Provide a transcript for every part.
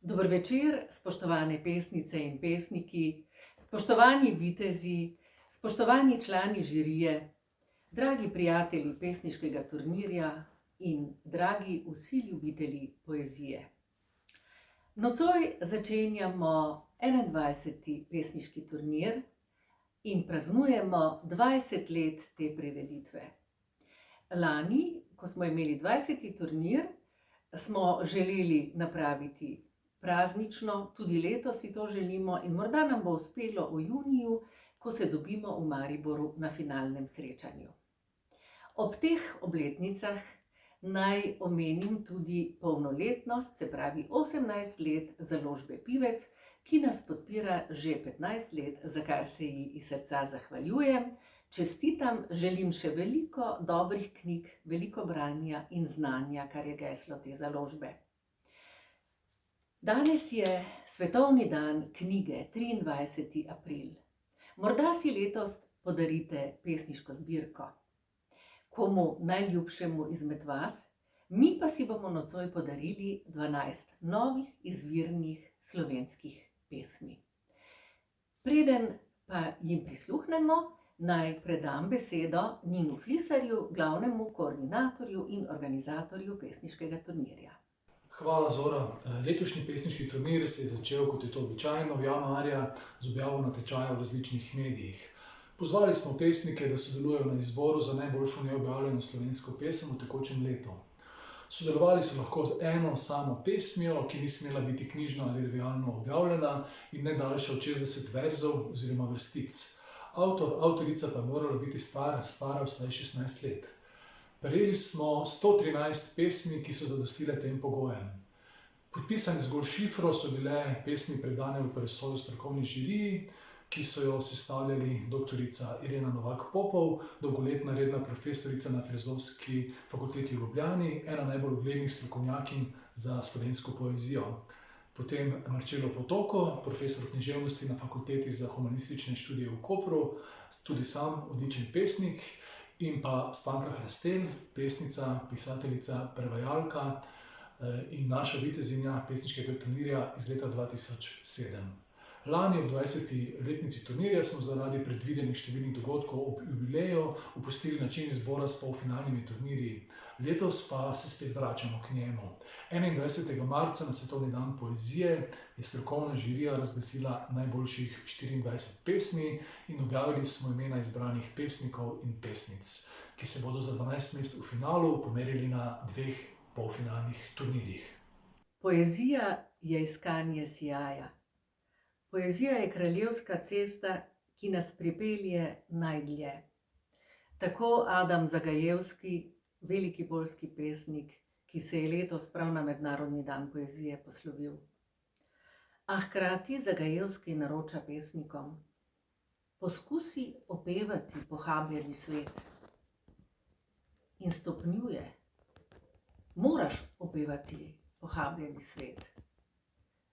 Dober večer, spoštovane pesnice in pesniki, spoštovani vitezi, spoštovani člani žirije, dragi prijatelji pesniškega turnirja in dragi vsi ljubitelji poezije. Nocoj začenjamo 21. pesniški turnir in praznujemo 20 let te prireditve. Lani, ko smo imeli 20. turnir, smo želeli napraviti praznično, tudi letos si to želimo in morda nam bo uspelo v juniju, ko se dobimo v Mariboru na finalnem srečanju. Ob teh obletnicah naj omenim tudi polnoletnost, se pravi 18 let založbe Pivec, ki nas podpira že 15 let, za kar se ji iz srca zahvaljujem. Čestitam, želim še veliko dobrih knjig, veliko branja in znanja, kar je geslo te založbe. Danes je svetovni dan knjige, 23. april. Morda si letos podarite pesniško zbirko komu najljubšemu izmed vas, mi pa si bomo nocoj podarili 12 novih izvirnih slovenskih pesmi. Preden pa jim prisluhnemo, naj predam besedo Ninu Flisarju, glavnemu koordinatorju in organizatorju pesniškega turnirja. Hvala, Zora. Letošnji pesniški turnir se je začel, kot je to običajno, januarja z objavo natečaja v različnih medijih. Pozvali smo pesnike, da sodelujejo na izboru za najboljšo neobjavljeno slovensko pesem v tekočem letu. Sodelovali so lahko z eno samo pesmijo, ki ni smela biti knjižno ali revijalno objavljena in ne daljša od 60 verzov oziroma vrstic. Avtorica pa je morala biti stara vsaj 16 let. Prejeli smo 113 pesmi, ki so zadostile tem pogojem. Podpisane zgolj šifro so bile pesmi predane v presojo strokovni žiriji, ki so jo sestavljali doktorica Irena Novak Popov, dolgoletna redna profesorica na Filozofski fakulteti v Ljubljani, ena najbolj uglednih strokovnjakinj za slovensko poezijo. Potem Marčelo Potoko, profesor književnosti na Fakulteti za humanistične študije v Kopru, tudi sam odličen pesnik, in pa Stanka Hrastelj, pesnica, pisateljica, prevajalka in naša vitezinja pesniškega turnirja iz leta 2007. Lani ob 20. letnici turnirja smo zaradi predvidenih številnih dogodkov ob jubileju opustili način izbora s polfinalnimi turnirji. Letos pa se spet vračamo k njemu. 21. marca na Svetovni dan poezije je strokovna žirija razglasila najboljših 24 pesmi in objavili smo imena izbranih pesnikov in pesnic, ki se bodo za 12 mest v finalu pomerili na 2 polfinalnih turnirjih. Poezija je iskanje sijaja. Poezija je kraljevska cesta, ki nas pripelje najdlje. Tako Adam Zagajevski, veliki poljski pesnik, ki se je letos prav na Mednarodni dan poezije poslovil. A hkrati Zagajevski naroča pesnikom: poskusi opevati pohabljeni svet. In stopnjuje: moraš opevati pohabljeni svet.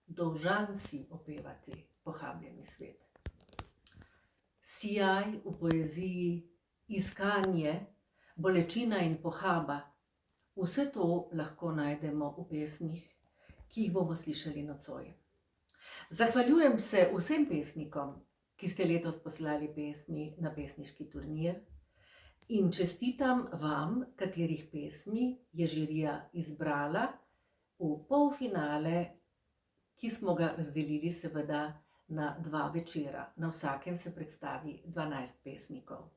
Dolžan si opevati pohabljeni svet. Sijaj v poeziji, iskanje, bolečina in pohaba, vse to lahko najdemo v pesmih, ki jih bomo slišali nocoj. Zahvaljujem se vsem pesnikom, ki ste letos poslali pesmi na pesniški turnir, in čestitam vam, katerih pesmi je žirija izbrala v polfinale, ki smo ga razdelili seveda na 2 večera. Na vsakem se predstavi 12 pesnikov.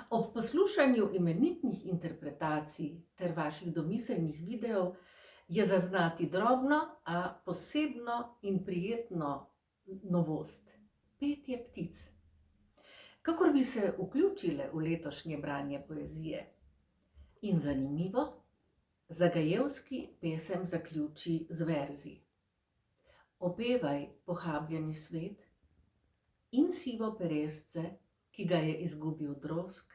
Ob poslušanju imenitnih interpretacij ter vaših domiselnih videov je zaznati drobno, a posebno in prijetno novost: petje ptic. Kakor bi se vključile v letošnje branje poezije. In zanimivo, Zagajevski pesem zaključi z verzi: opevaj pohabljeni svet in sivo peresce, ki ga je izgubil drosk,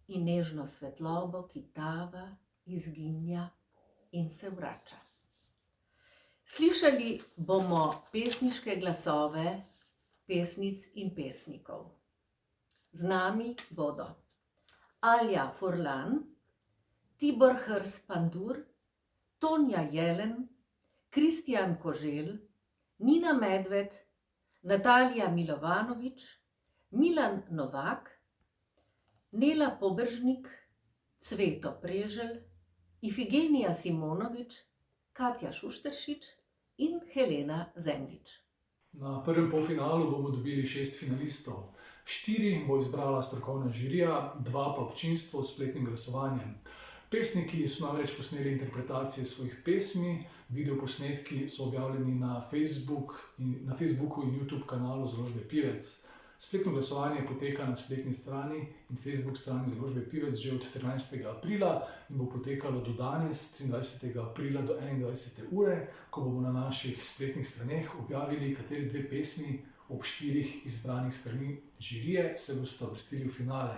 in nežno svetlobo, ki tava, izginja in se vrača. Slišali bomo pesniške glasove pesnic in pesnikov. Z nami bodo Alja Furlan, Tibor Hrs Pandur, Tonja Jelen, Kristjan Koželj, Nina Medved, Natalija Milovanovič, Milan Novak, Nela Poberžnik, Cveto Preželj, Ifigenija Simonovič, Katja Šušteršič in Helena Zemljič. Na prvem polfinalu bomo dobili 6 finalistov. 4 bo izbrala strokovna žirija, 2 pa občinstvo s spletnim glasovanjem. Pesniki so namreč posneli interpretacije svojih pesmi, videoposnetki so objavljeni na Facebooku in YouTube kanalu založbe Pivec. Spletno glasovanje poteka na spletni strani in Facebook strani založbe Pivec že od 13. aprila in bo potekalo do danes, 23. aprila do 21. ure, ko bomo na naših spletnih straneh objavili, kateri 2 pesmi ob 4 izbranih strani žirije se bosta uvrstili v finale.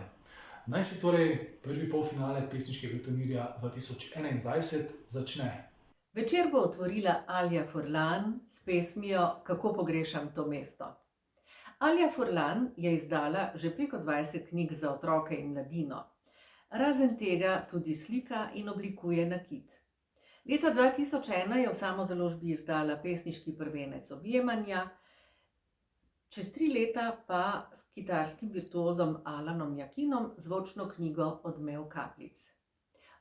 Naj se torej prvi polfinale pesniškega turnirja 2021 začne. Večer bo otvorila Alja Furlan s pesmijo Kako pogrešam to mesto. Alja Furlan je izdala že preko 20 knjig za otroke in mladino. Razen tega tudi slika in oblikuje nakit. Leta 2001 je v samozaložbi izdala pesniški prvenec Objemanja, čez 3 leta pa s kitarskim virtuozom Alanom Jakinom zvočno knjigo Odmev kapljic.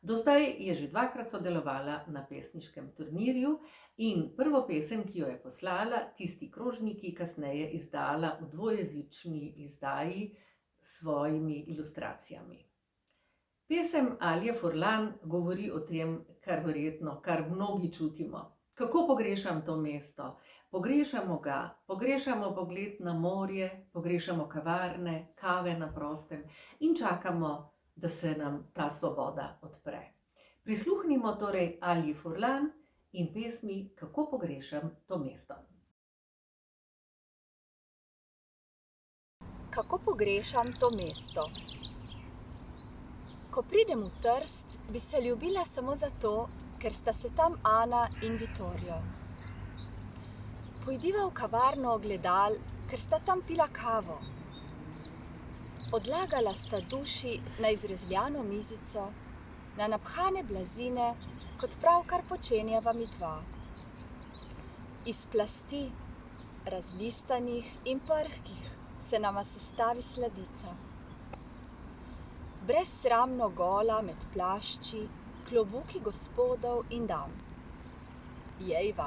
Do zdaj je že 2-krat sodelovala na pesniškem turnirju in prvo pesem, ki jo je poslala, Tisti krožniki, kasneje izdala v dvojezični izdaji s svojimi ilustracijami. Pesem Alje Furlan govori o tem, kar mnogi čutimo. Kako pogrešam to mesto? Pogrešamo ga, pogrešamo pogled na morje, pogrešamo kavarne, kave na prostem in čakamo, da se nam ta svoboda odpre. Prisluhnimo torej Alji Furlan in pesmi Kako pogrešam to mesto. Kako pogrešam to mesto. Ko pridem v Trst, bi se ljubila samo zato, ker sta se tam Ana in Vittorio. Pojdiva v kavarno Ogledal, ker sta tam pila kavo. Odlagala sta duši na izrezljano mizico, na naphane blazine, kot pravkar počenjava mi dva. Iz plasti, razlistanih in prhkih, se nama sestavi sladica. Brezsramno gola med plašči, klobuki gospodov in dam. Jejva,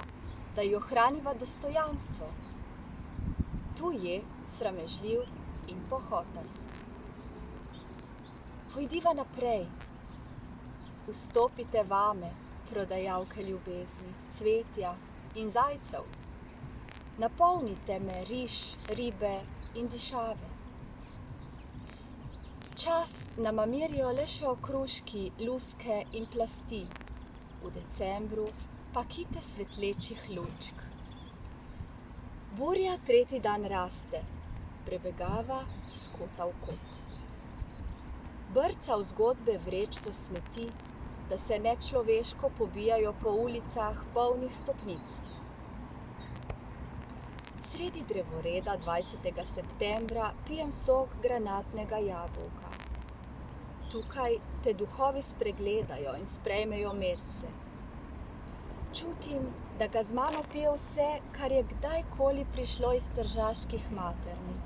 da ji ohraniva dostojanstvo. Tu je sramežljiv in pohoten. Pojdiva naprej, vstopite vame, prodajalke ljubezni, cvetja in zajcev. Napolnite me riž, ribe in dišave. Čas nama merijo le še okruški, luske in plasti, v decembru pa kite svetlečih lučk. Burja 3. dan raste, prebegava iz kota v kot. Brca v zgodbe vreč za smeti, da se nečloveško pobijajo po ulicah polnih stopnic. Sredi drevoreda 20. septembra pijem sok granatnega jabolka. Tukaj te duhovi spregledajo in sprejmejo medse. Čutim, da ga z mano pije vse, kar je kdajkoli prišlo iz tržaških maternic.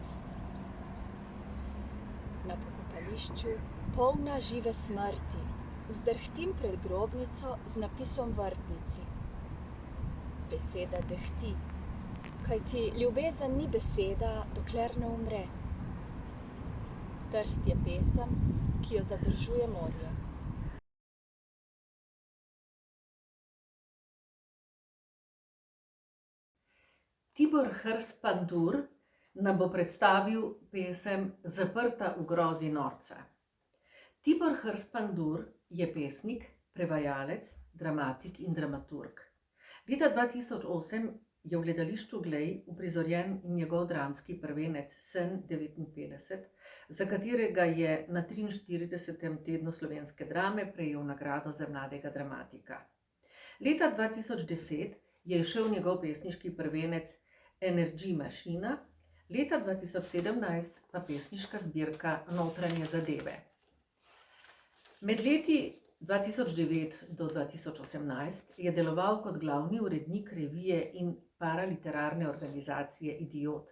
Na pokopališču, polna žive smrti, vzdrhtim pred grobnico z napisom Vrtnici. Beseda dehti, kajti ljubezen ni beseda, dokler ne umre. Trst je pesem, ki jo zadržuje morje. Tibor Hrs Pandur nam bo predstavil pesem Zaprta v grozi norca. Tibor Hrs Pandur je pesnik, prevajalec, dramatik in dramaturg. Leta 2008 je v gledališču Glej uprizorjen njegov dramski prvenec Sen 59, za katerega je na 43. tednu slovenske drame prejel nagrado za mladega dramatika. Leta 2010 je izšel njegov pesniški prvenec Energy mašina, leta 2017 pa pesniška zbirka Notranje zadeve. Med leti 2009 do 2018 je deloval kot glavni urednik revije in paraliterarne organizacije Idiot.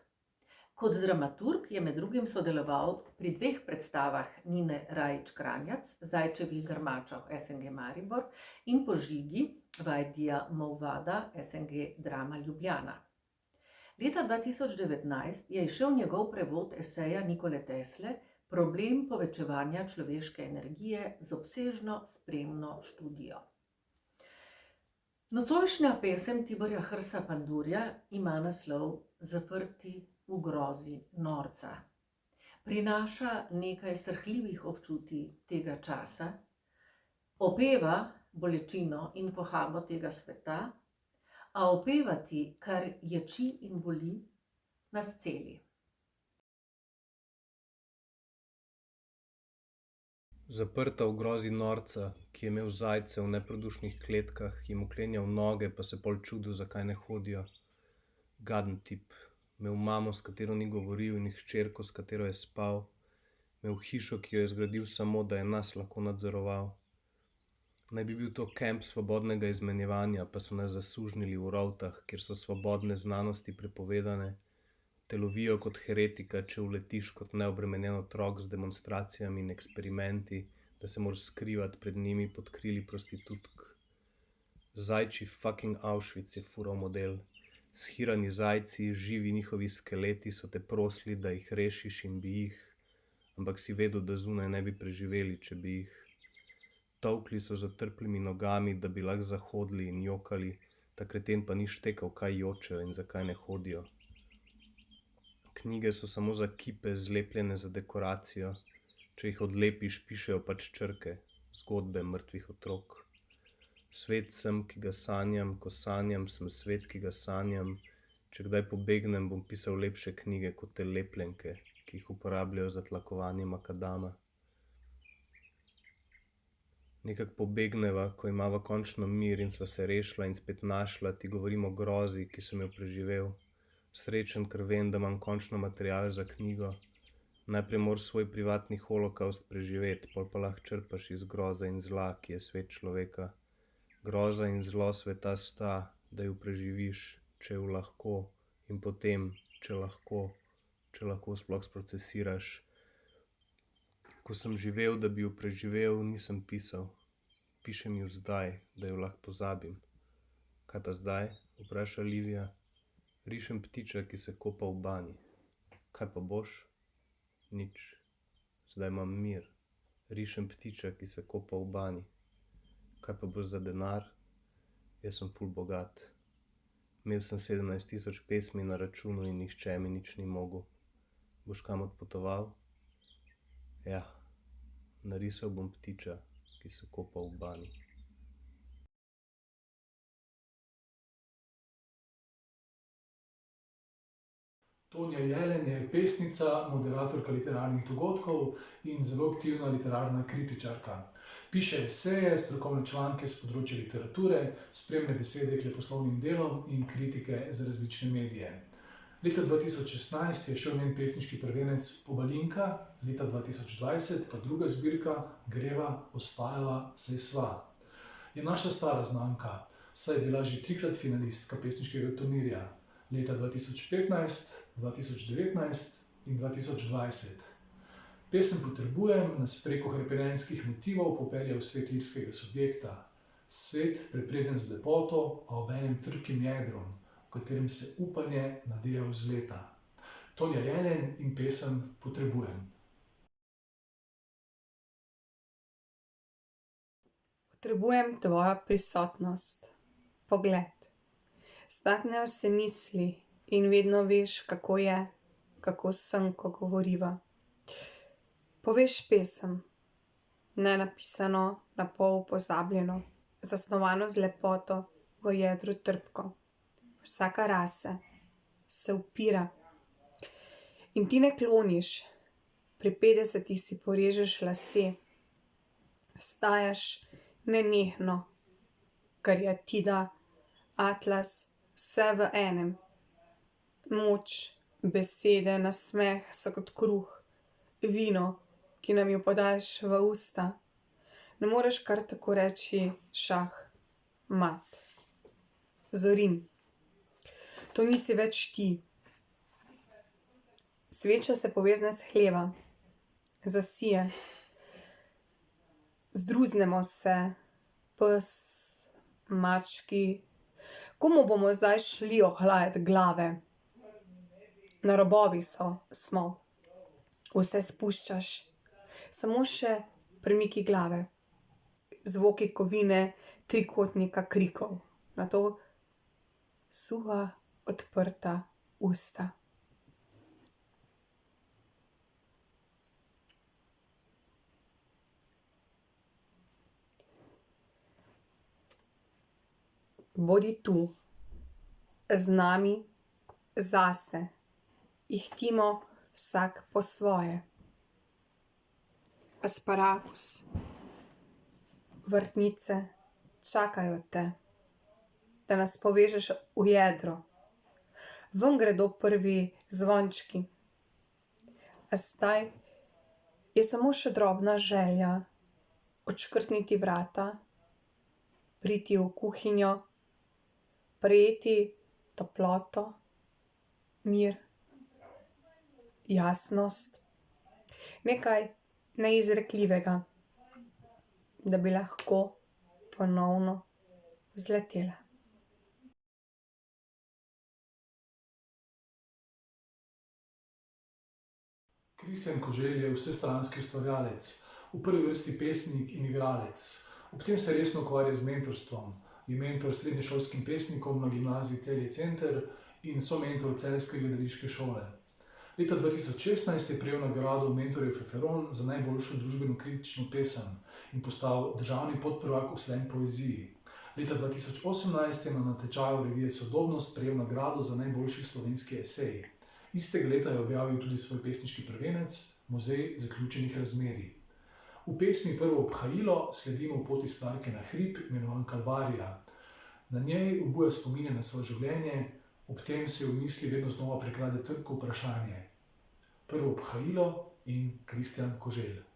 Kot dramaturg je med drugim sodeloval pri 2 predstavah Nine Rajić Kranjac, Zajčevih grmačev SNG Maribor in Požigi Vajdija Movada SNG Drama Ljubljana. Leta 2019 je izšel njegov prevod eseja Nikole Tesle Problem povečevanja človeške energije z obsežno spremno študijo. Nocojšnja pesem Tiborja Hrsa Pandurja ima naslov Zaprti v grozi norca. Prinaša nekaj srhljivih občutij tega časa, opeva bolečino in pohabo tega sveta, a opevati, kar ječi in boli, nas celi. Zaprta v grozi norca, ki je imel zajce v neprodušnih kletkah, jim uklenjal noge, pa se pol čudil, zakaj ne hodijo. Gaden tip. Imel mamo, s katero ni govoril, in hčerko, s katero je spal. Imel hišo, ki jo je zgradil samo, da je nas lahko nadzoroval. Naj bi bil to kemp svobodnega izmenjevanja, pa so nas zasužnili v Rovtah, kjer so svobodne znanosti prepovedane. Te lovijo kot heretika, če uletiš kot neobremenjen otrok z demonstracijami in eksperimenti, da se moraš skrivati pred njimi pod krili prostitutk. Zajči fucking Auschwitz je fural model. Shirani zajci, živi njihovi skeleti so te prosili, da jih rešiš in bi jih, ampak si vedel, da zunaj ne bi preživeli, če bi jih. Tolkli so z otrplimi nogami, da bi lahko zahodili in jokali, ta kreten pa ni štekal, kaj jočejo in zakaj ne hodijo. Knjige so samo za kipe, zlepljene za dekoracijo. Če jih odlepiš, pišejo pač črke, zgodbe mrtvih otrok. Svet sem, ki ga sanjam, ko sanjam, sem svet, ki ga sanjam. Če kdaj pobegnem, bom pisal lepše knjige kot te lepljenke, ki jih uporabljajo za tlakovanje makadama. Nekak pobegneva, ko imava končno mir in sva se rešila in spet našla, ti govorim o grozi, ki sem jo preživel. Srečen, ker vem, da imam končno material za knjigo. Najprej moraš svoj privatni holokaust preživeti, pol pa lahko črpaš iz groza in zla, ki je svet človeka. Groza in zlo sveta sta, da ju preživiš, če ju lahko, in potem, če lahko sploh sprocesiraš. Ko sem živel, da bi ju preživel, nisem pisal. Pišem ju zdaj, da ju lahko pozabim. Kaj pa zdaj? Vpraša Livija. Rišem ptiča, ki se kopa v banji. Kaj pa boš? Nič. Zdaj imam mir. Rišem ptiča, ki se kopa v banji. Kaj pa boš za denar? Jaz sem ful bogat. Imel sem 17.000 pesmi na računu in nihče mi nič ni mogel. Boš kam odpotoval? Ja, narisal bom ptiča, ki se kopa v banji. Tonja Jelen je pesnica, moderatorka literarnih dogodkov in zelo aktivna literarna kritičarka. Piše eseje, strokovne članke s področja literature, spremne besede k leposlovnim delom in kritike za različne medije. Leta 2016 je šel njen pesniški prvenec Pobalinka, leta 2020 pa druga zbirka Greva, ostajava, saj sva. Je naša stara znanka, saj je bila že 3-krat finalistka pesniškega turnirja. Leta 2015, 2019 in 2020. Pesem Potrebujem nas preko hrepenenskih motivov popelje v svet lirskega subjekta. Svet prepreden z lepoto, a obenem trkim jedrom, v katerem se upanje nadeja vzleta. Tonja Jelen in pesem Potrebujem. Potrebujem tvojo prisotnost, pogled. Staknejo se misli in vedno veš, kako je, kako sem, ko govoriva. Poveš pesem, nenapisano, napol pozabljeno, zasnovano z lepoto, v jedru trpko. Vsaka rase se upira. In ti ne kloniš, pri 50 si porežeš lase, vstajaš nenehno, kariatida, atlas, vse v enem. Moč, besede, nasmeh so kot kruh, vino, ki nam jo podaš v usta. Ne moreš kar tako reči šah, mat. Zorim. To nisi več ti. Sveča se povezne s hleva. Zasije. Zdruznemo se. Pes, mački. Komu bomo zdaj šli ohlajati glave? Na robovih smo. Vse spuščaš. Samo še premiki glave. Zvoki kovine, trikotnika krikov. Nato suha, odprta usta. Bodi tu, z nami, zase. Ihtimo vsak po svoje. Asparagus. Vrtnice čakajo te, da nas povežeš v jedro. Ven gredo prvi zvončki. A zdaj je samo še drobna želja odškrtniti vrata, priti v kuhinjo, prejeti toploto, mir, jasnost, nekaj neizrekljivega, da bi lahko ponovno vzletela. Kristjan Koželj je vsestranski ustvarjalec, v prvi vrsti pesnik in igralec. Ob tem se resno ukvarja z mentorstvom. Je mentor srednješolskim pesnikom na gimnaziji Celje Center in somentor Celjske gledališke šole. Leta 2016 je prejel nagrado Mentorjev feferon za najboljšo družbeno-kritično pesem in postal državni podprvak v slam poeziji. Leta 2018 je na natečaju revije Sodobnost prejel nagrado za najboljši slovenski esej. Istega leta je objavil tudi svoj pesniški prvenec Muzej zaključenih razmerij. V pesmi Prvo obhajilo sledimo poti starke na hrib, imenovan Kalvarija. Na njej obuja spomine na svoje življenje, ob tem se v misli vedno znova prikrade trpko vprašanje. Prvo obhajilo in Kristjan Koželj.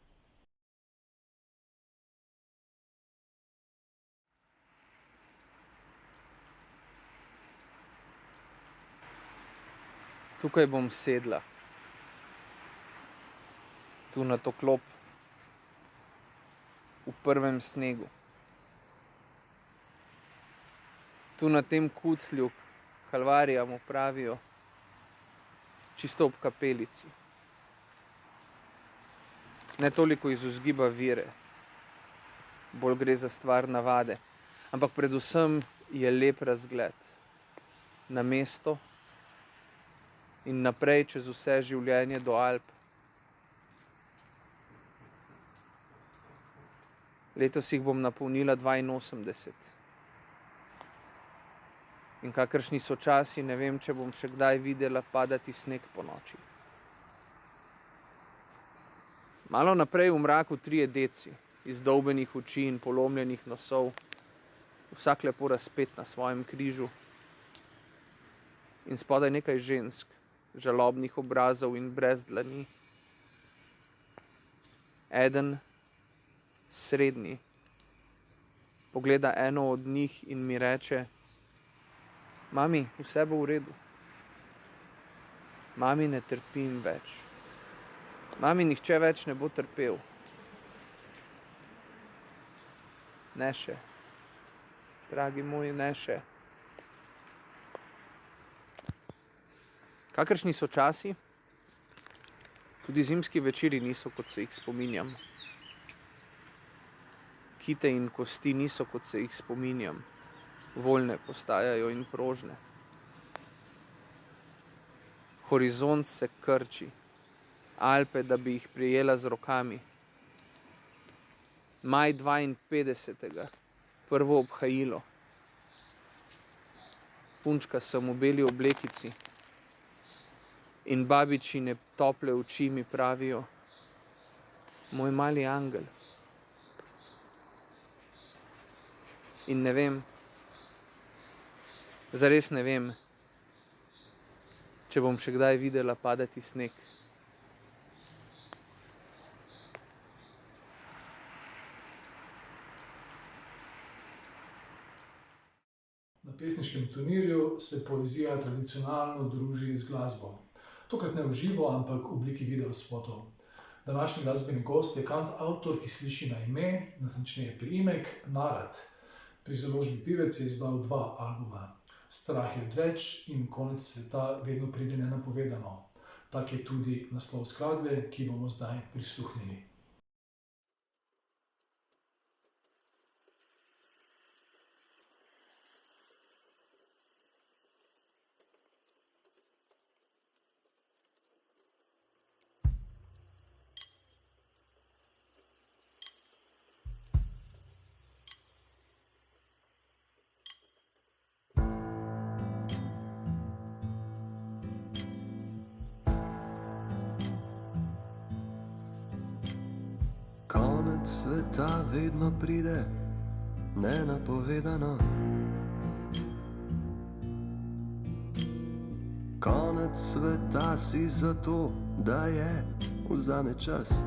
Tukaj bom sedla. Tu na to klop. V prvem snegu. Tu na tem kuclju, Kalvarija mu pravijo, čisto ob kapelici. Ne toliko iz vzgiba vere, bolj gre za stvar navade, ampak predvsem je lep razgled na mesto in naprej čez vse življenje do Alp. Letos jih bom napolnila 82. In kakršni so časi, ne vem, če bom še kdaj videla padati sneg po noči. Malo naprej v mraku 3 deci, izdolbenih oči in polomljenih nosov, vsak lepo razpet na svojem križu. In spodaj nekaj žensk, žalobnih obrazov in brez dlani. Eden, srednji, pogleda eno od njih in mi reče: Mami, vse bo v redu. Mami, ne trpim več. Mami, nihče več ne bo trpel. Ne še. Dragi moj, ne še. Kakršni so časi, tudi zimski večeri niso, kot se jih spominjam. Kite in kosti niso, kot se jih spominjam. Voljne postajajo in prožne. Horizont se krči, Alpe, da bi jih prijela z rokami. Maj 52. Prvo obhajilo. Punčka sem v beli oblekici in babičine tople oči mi pravijo: Moj mali angel. In ne vem, zares ne vem, če bom še kdaj videla padati sneg. pesniškem turnirju se poezija tradicionalno druži z glasbo. Tokrat ne v živo, ampak v obliki videospotov. Današnji glasbeni gost je kantavtor, ki sliši na ime, natančneje priimek, Narad. Pri založbi Pivec je izdal 2 albuma. Strah je odveč in Konec sveta vedno pride nenapovedano. Tak je tudi naslov skladbe, ki bomo zdaj prisluhnili. Konec sveta vedno pride nenapovedano. Konec sveta si zato, da je vzame čas.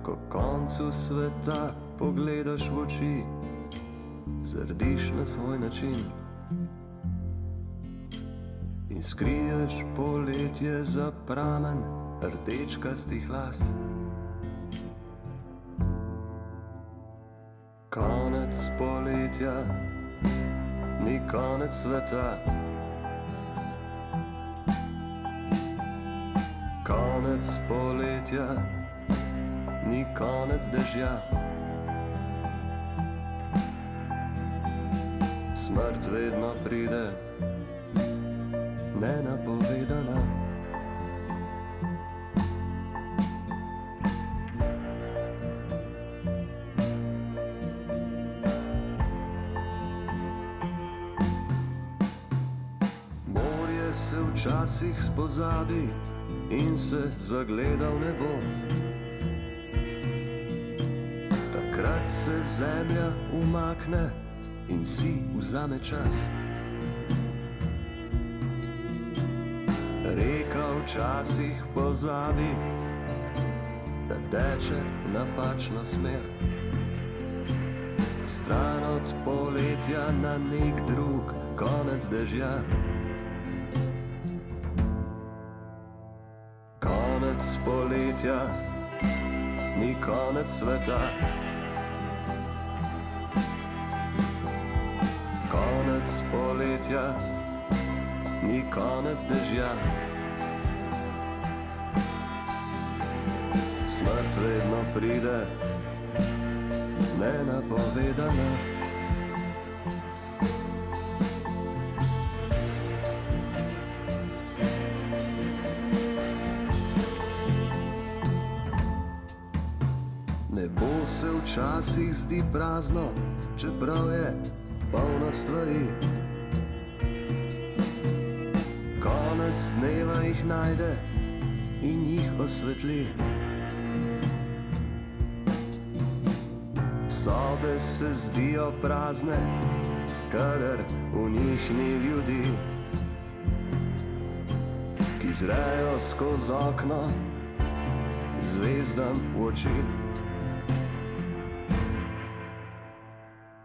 Ko koncu sveta pogledaš v oči, zardiš na svoj način in skriješ poletje za pramen rdečkastih las. Konec poletja ni konec sveta. Konec poletja ni konec dežja. Smrt vedno pride nenapovedana. Se včasih spozabi in se zagleda v nebo. Takrat se zemlja umakne in si vzame čas. Reka včasih pozabi, da teče v napačno smer, stran od poletja na nek drug konec dežja. Konec poletja ni konec sveta. Konec poletja ni konec dežja. Smrt vedno pride nenapovedana. Nebo se včasih zdi prazno, čeprav je polno stvari. Konec dneva jih najde in jih osvetli. Sobe se zdijo prazne, kadar v njih ni ljudi, ki zrejo skozi okno zvezdam v oči.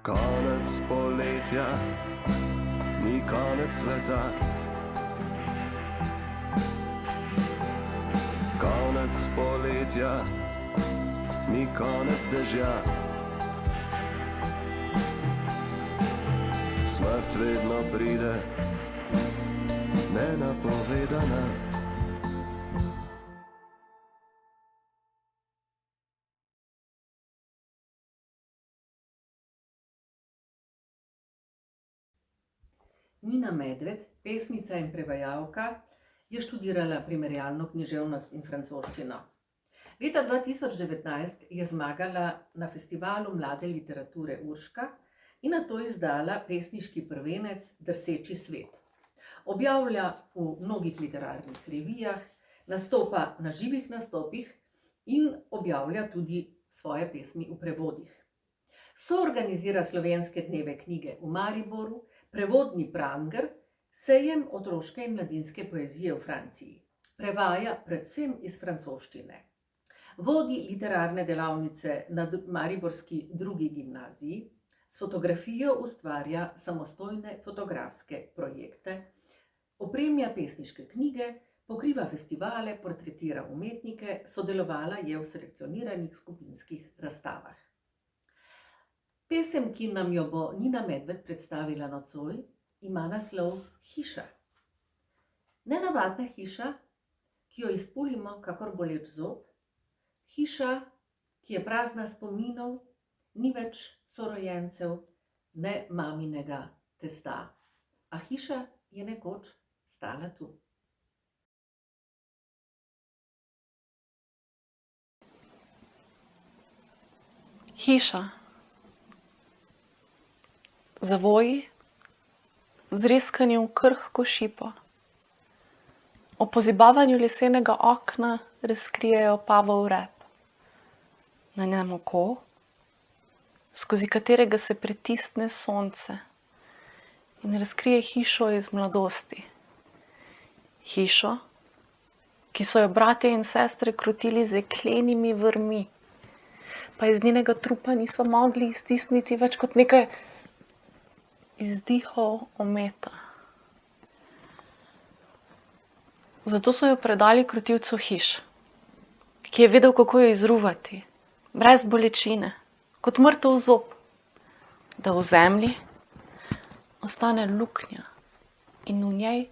Konec poletja ni konec sveta. Konec poletja ni konec dežja. Smrt vedno pride nenapovedana. Nina Medved, pesnica in prevajalka, je študirala primerjalno književnost in francoščino. Leta 2019 je zmagala na festivalu mlade literature Urška in nato izdala pesniški prvenec Drseči svet. Objavlja v mnogih literarnih revijah, nastopa na živih nastopih in objavlja tudi svoje pesmi v prevodih. Soorganizira Slovenske dneve knjige v Mariboru, prevodni Pranger, sejem otroške in mladinske poezije v Franciji. Prevaja predvsem iz francoščine. Vodi literarne delavnice na mariborski drugi gimnaziji, S fotografijo ustvarja samostojne fotografske projekte, opremlja pesniške knjige, pokriva festivale, portretira umetnike, sodelovala je v selekcioniranih skupinskih razstavah. Pesem, ki nam jo bo Nina Medved predstavila nocoj, ima naslov Hiša. Nenavadna hiša, ki jo izpulimo kakor boleč zob, hiša, ki je prazna spominov, ni več sorojencev, ne maminega testa, a hiša je nekoč stala tu. Hiša. Zavoji, zreskani v krhko šipo. O pozibavanju lesenega okna razkrijejo pavov rep. Na njem oko, skozi katerega se pritisne sonce in razkrije hišo iz mladosti. Hišo, ki so jo bratje in sestre krotili z jeklenimi vrvmi, pa iz njenega trupa niso mogli iztisniti več kot nekaj izdihov ometa. Zato so jo predali krotilcu hiš, ki je vedel, kako jo izruvati, brez bolečine, kot mrtev zob, da v zemlji ostane luknja in v njej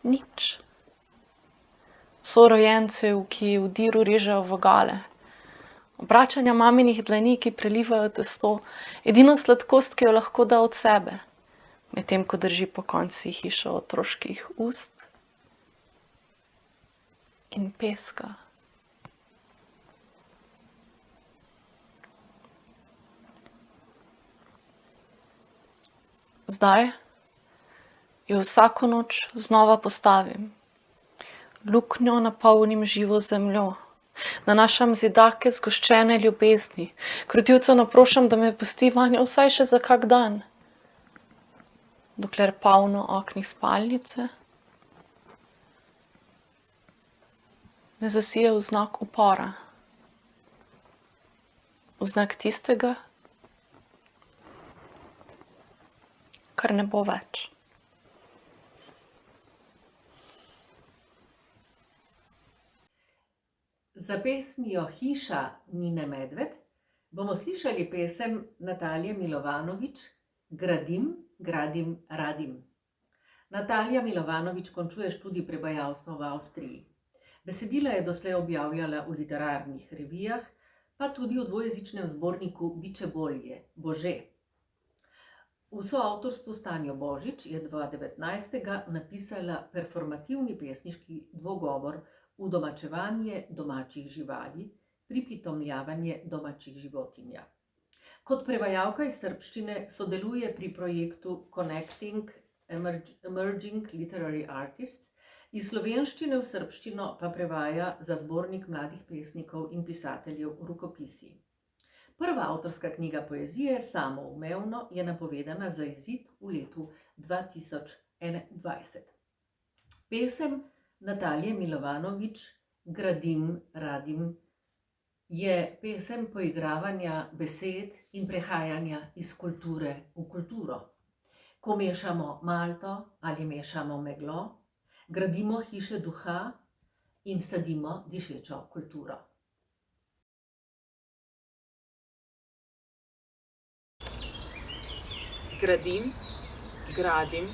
nič. Sorojencev, ki v diru režejo vogale, obračanja maminih dlani, ki prelivajo testo, edino sladkost, ki jo lahko da od sebe, medtem ko drži po konci hišo otroških ust in peska. Zdaj jo vsako noč znova postavim, luknjo napolnim živo zemljo, nanašam zidake zgoščene ljubezni, krotilca naprošam, da me pusti vanjo vsaj še za kak dan, dokler polno oknih spalnice ne zasije v znak upora, v znak tistega, kar ne bo več. Za pesmijo Hiša Nine Medved bomo slišali pesem Natalije Milovanovič Gradim, gradim, radim. Natalija Milovanovič končuje študij prevajalstva v Avstriji. Besedila je doslej objavljala v literarnih revijah, pa tudi v dvojezičnem zborniku Biče bolje, Bože. V soavtorstvu s Tanjo Božič je 2019 napisala performativni pesniški dvogovor Udomačevanje domačih živali, pripitomljavanje domačih životinja. Kot prevajalka iz srbščine sodeluje pri projektu Connecting Emerging Literary Artists, iz slovenščine v srbščino pa prevaja za zbornik mladih pesnikov in pisateljev Rukopisi. Prva avtorska knjiga poezije Samoumevno je napovedana za izid v letu 2021. Pesem Natalije Milovanovič Gradim, radim je pesem poigravanja besed in prehajanja iz kulture v kulturo. Ko mešamo malto ali mešamo meglo, gradimo hiše duha in sadimo dišečo kulturo. Gradim, gradim,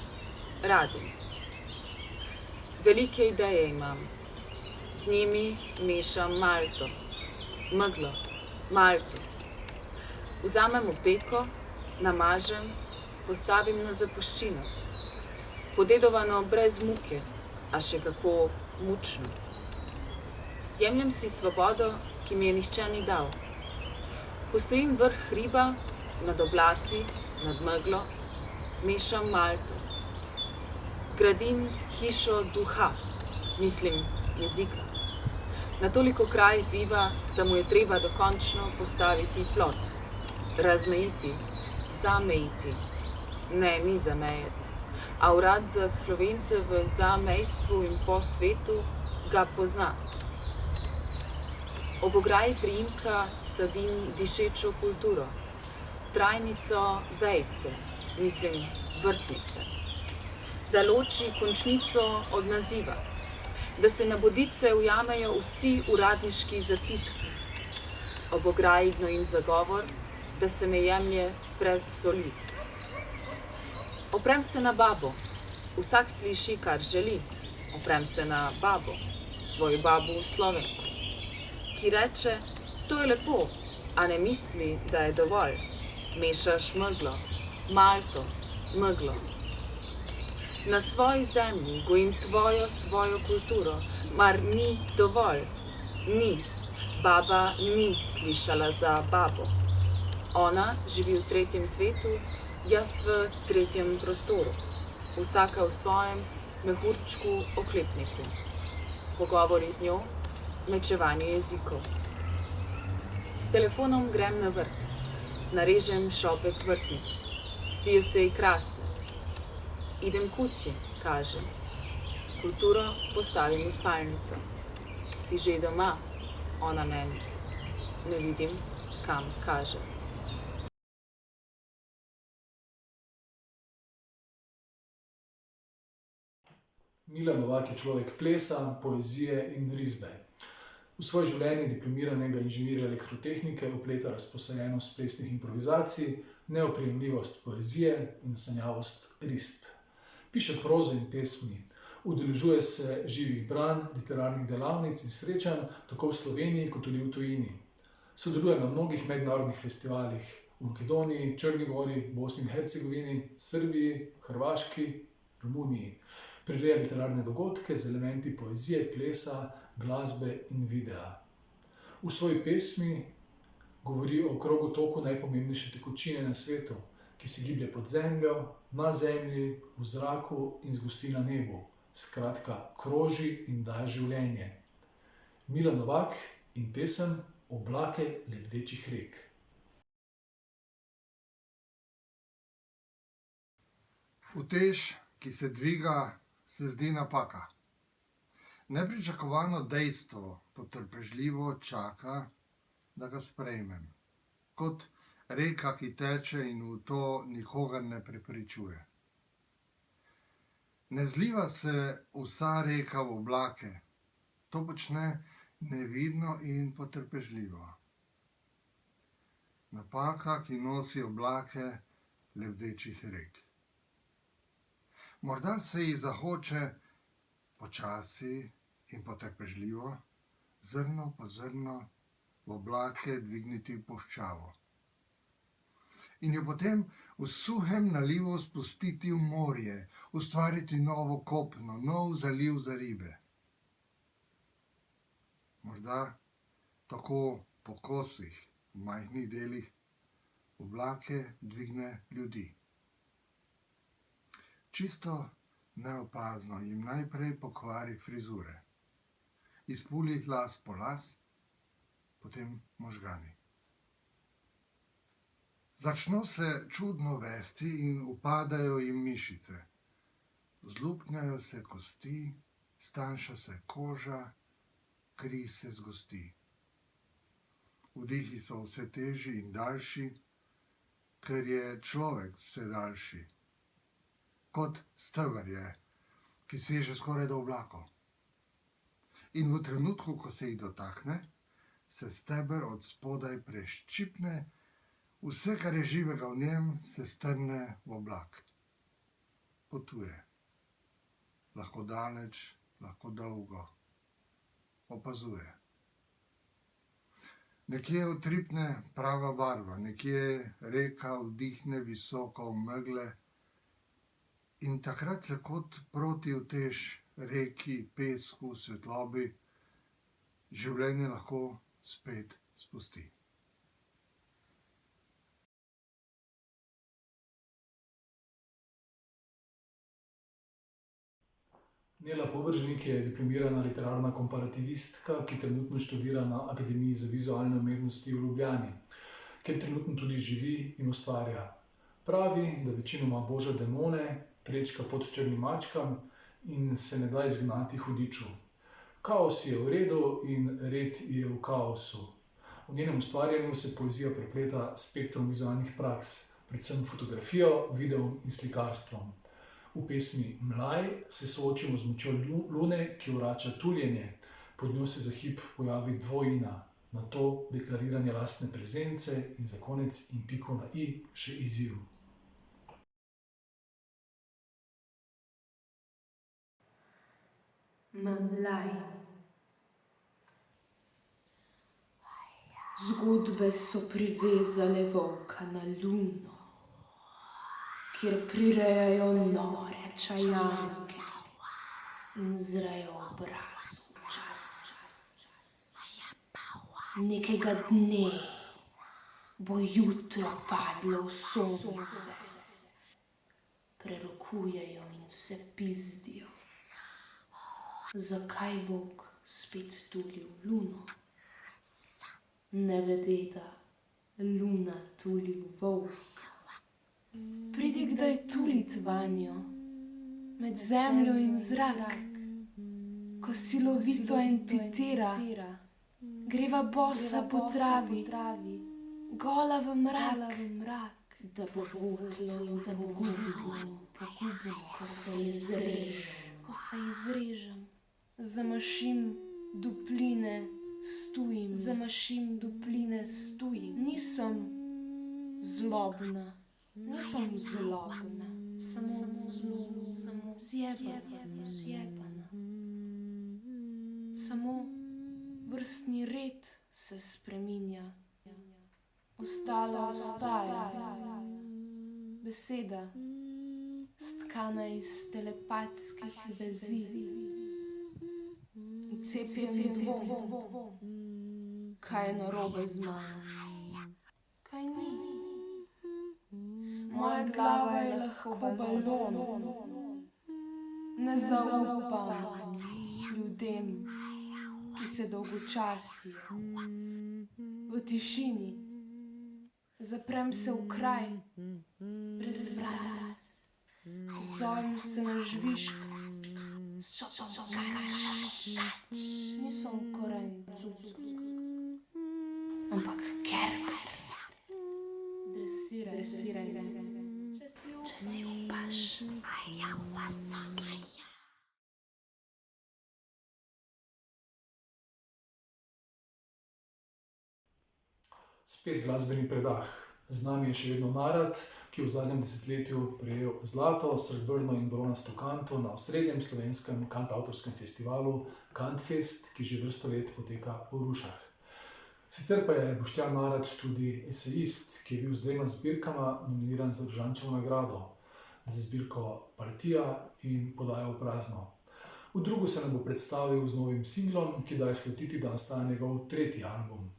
radim. Velike ideje imam, z njimi mešam malto, meglo, malto. Vzamem opeko, namažem, postavim na zapuščino. Podedovano brez muke, a še kako mučno. Jemljem si svobodo, ki mi je nihče ni dal. Postojim vrh hriba, nad oblaki, nad meglo, mešam malto. Gradim hišo duha, mislim jezika. Na toliko kraj biva, da mu je treba dokončno postaviti plot, razmejiti, zamejiti. Ne, ni zamejec, a urad za Slovence v zamejstvu in po svetu ga pozna. Ob ograji priimka sadim dišečo kulturo, trajnico vejce, mislim vrtnice, da loči končnico od naziva, da se na bodice ujamejo vsi uradniški zatipki, ob ograji gnojim zagovor, da se me jemlje brez soli. Oprem se na babo, vsak sliši, kar želi. Oprem se na babo, svojo babu Slovenko, ki reče, to je lepo, a ne misli, da je dovolj. Mešaš meglo, malto, meglo. Na svoji zemlji gojim tvojo svojo kulturo, mar ni dovolj? Ni. Baba ni slišala za babo. Ona živi v tretjem svetu, jaz v tretjem prostoru. Vsaka v svojem mehurčku oklepniku. Pogovori z njo, mečevanje jezikov. S telefonom grem na vrt, narežem šopek vrtnic. Zdijo se ji krasne. Idem kući, kažem. Kulturo postavim v spalnico. Si že doma? Ona meni. Ne vidim, kam kaže. Milan Novak je človek plesa, poezije in risbe. V svoje življenje diplomiranega inženirja elektrotehnike vpleta razposajenost plesnih improvizacij, neoprijemljivost poezije in sanjavost risb. Piše prozo in pesmi, udeležuje se živih branj, literarnih delavnic in srečanj, tako v Sloveniji kot tudi v tujini. Sodeluje na mnogih mednarodnih festivalih v Makedoniji, Črni gori, Bosni in Hercegovini, Srbiji, Hrvaški, Romuniji. Prireja literarne dogodke z elementi poezije, plesa, glasbe in videa. V svoji pesmi govori o krogotoku najpomembnejše tekočine na svetu, ki se giblje pod zemljo, na zemlji, v zraku in zgosti na nebu. Skratka, kroži in daje življenje. Milan Novak in pesem Oblake lebdečih rek. Utež, ki se dviga, se zdi napaka. Nepričakovano dejstvo potrpežljivo čaka, da ga sprejmem. Kot reka, ki teče in v to nikogar ne prepričuje. Ne zliva se vsa reka v oblake, to počne nevidno in potrpežljivo. Napaka, ki nosi oblake lebdečih rek. Morda se ji zahoče počasi in potrpežljivo, zrno po zrno, v oblake dvigniti puščavo. In jo potem v suhem nalivu spustiti v morje, ustvariti novo kopno, nov zaliv za ribe. Morda tako po kosih, v majhnih delih, oblake dvigne ljudi. Čisto neopazno jim najprej pokvari frizure. Izpuli las po las, potem možgani. Začno se čudno vesti in upadajo jim mišice. Zluknjajo se kosti, stanjša se koža, kri se zgosti. Vdihi so vse težji in daljši, ker je človek vse daljši. Kot steber je, ki seže skoraj do oblakov. In v trenutku, ko se jih dotakne, se steber od spodaj preščipne, vse, kar je živega v njem, se strne v oblak. Potuje. Lahko daleč, lahko dolgo. Opazuje. Nekje utripne prava barva, nekje reka vdihne visoko v megle, in takrat se kot proti utež reki, pesku, svetlobi, življenje lahko spet spusti. Nela Povrženik je diplomirana literarna komparativistka, ki trenutno študira na Akademiji za vizualne umetnosti v Ljubljani, kjer trenutno tudi živi in ustvarja. Pravi, da večinoma boža demone, prečka pod črnim mačkam in se ne da izgnati hudiču. Kaos je v redu in red je v kaosu. V njenem ustvarjanju se poezija prepleta s spektrom vizualnih praks, predvsem fotografijo, videom in slikarstvom. V pesmi Mlaj se soočimo z močjo lune, ki vrača tuljenje. Pod njo se za hip pojavi dvojina, nato deklariranje lastne prezence in za konec in piko na i še izziv. Mlaj. Zgodbe so privezale volka na luno, kjer prirejajo nore čajanke in zrejo obraz včasih. Nekega dne bo jutro padlo v sonce, prerokujejo in se pizdijo. Zakaj volk spet tuli v luno? Ne vede, da luna tuli v volk. Pridi kdaj tulit vanjo, med zemljo in zrak, ko silovito entitira, greva bosa po travi, gola v mrak, da bo voklo in da bo gubno, ko se izrežem, zamašim dupline, stujim, nisem zlobna, samo zjebana. Samo vrstni red se spreminja, ostalo ostaja. Beseda, stkana iz telepatskih vezi, vcepljen dvom. Kaj je narobe z mano? Kaj ni? Moja glava je lahko balon. Ne zaupam ljudem, ki se dolgočasijo. V tišini zaprem se v kraj, brez vrat. Odzovem se na žvižg, nisem koren, ampak kerber. Dresiraj, če si upaš. Spet glasbeni predah. Z nami je še vedno Narat, ki je v zadnjem desetletju prejel zlato, srebrno in bronasto kanto na osrednjem slovenskem kantavtorskem festivalu Kantfest, ki že vrsto let poteka v Rušah. Sicer pa je Boštjan Narat tudi esejist, ki je bil z 2 zbirkama nominiran za Rožančevo nagrado, za zbirko Partija in Podaja v prazno. V drugo se nam bo predstavil z novim singlom, ki daje slutiti, da nastaja njegov 3. album.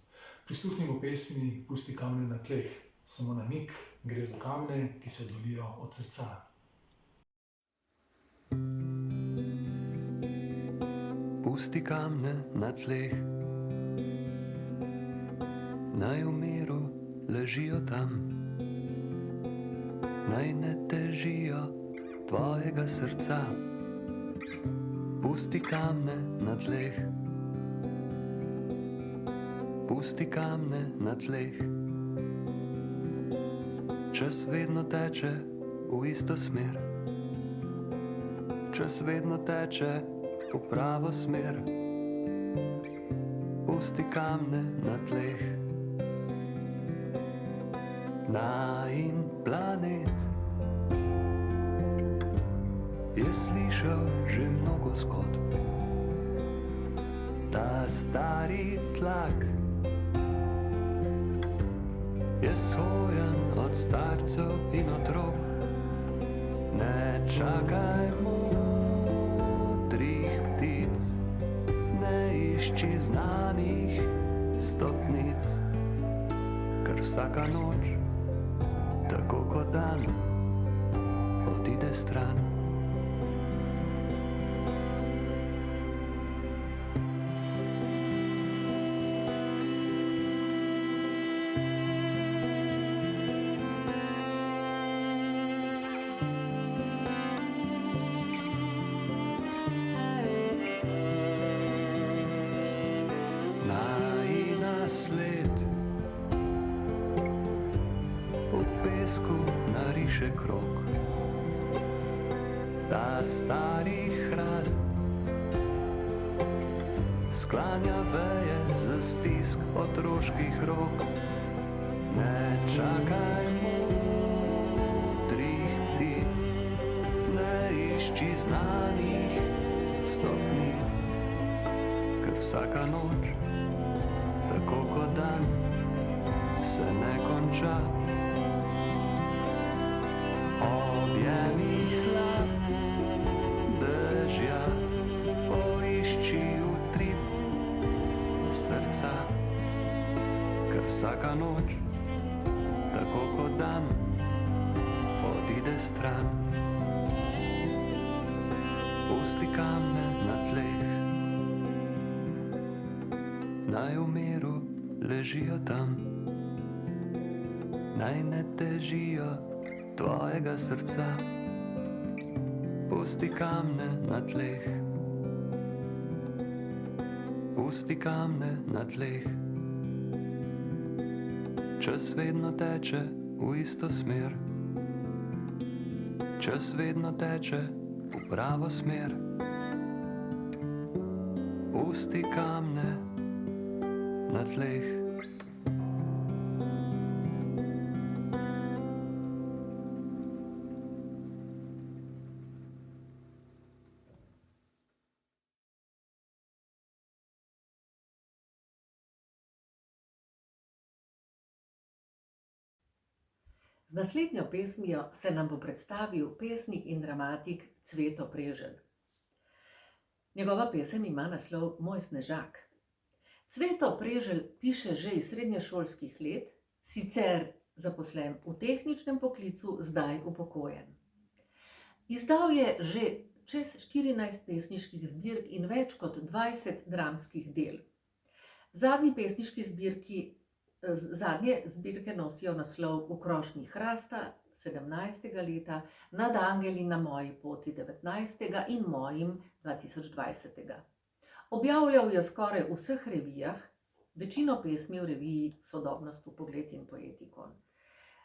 Prisluhnimo pesmi Pusti kamne na tleh. Samo namig, gre za kamne, ki se oddaljijo od srca. Pusti kamne na tleh, naj v miru ležijo tam, naj ne težijo tvojega srca. Pusti kamne na tleh, pusti kamne na tleh. Čas vedno teče v isto smer, čas vedno teče v pravo smer. Pusti kamne na tleh. Najin planet je slišal že mnogo zgodb. Ta stari tlak je shojen od starcev in otrok. Ne čakaj modrih ptic, ne išči znanih stopnic, ker vsaka noč, tako kot dan, odide stran. Sled briše krog. Ta stari hrast sklanja veje za stisk otroških rok. Ne čakaj modrih ptic, ne išči znanih stopnic, ker vsaka noč, tako kot dan, se ne konča. Objemi hlad dežja, poišči utrip srca, ker vsaka noč, tako kot dan, odide stran. Pusti kamne na tleh, naj v miru ležijo tam, naj ne težijo tvojega srca. Pusti kamne na tleh, pusti kamne na tleh. Čas vedno teče v isto smer, čas vedno teče v pravo smer. Pusti kamne na tleh. Z naslednjo pesmijo se nam bo predstavil pesnik in dramatik Cveto Preželj. Njegova pesem ima naslov Moj snežak. Cveto Preželj piše že iz srednješolskih let, sicer zaposlen v tehničnem poklicu, zdaj upokojen. Izdal je že čez 14 pesniških zbirk in več kot 20 dramskih del. Zadnje zbirke nosijo naslov V krošnji hrasta 17. leta, Nad angeli na moji poti 19. in Mojim 2020. Objavljal je skoraj v vseh revijah, večino pesmi v reviji Sodobnost v pogled in Poetikon.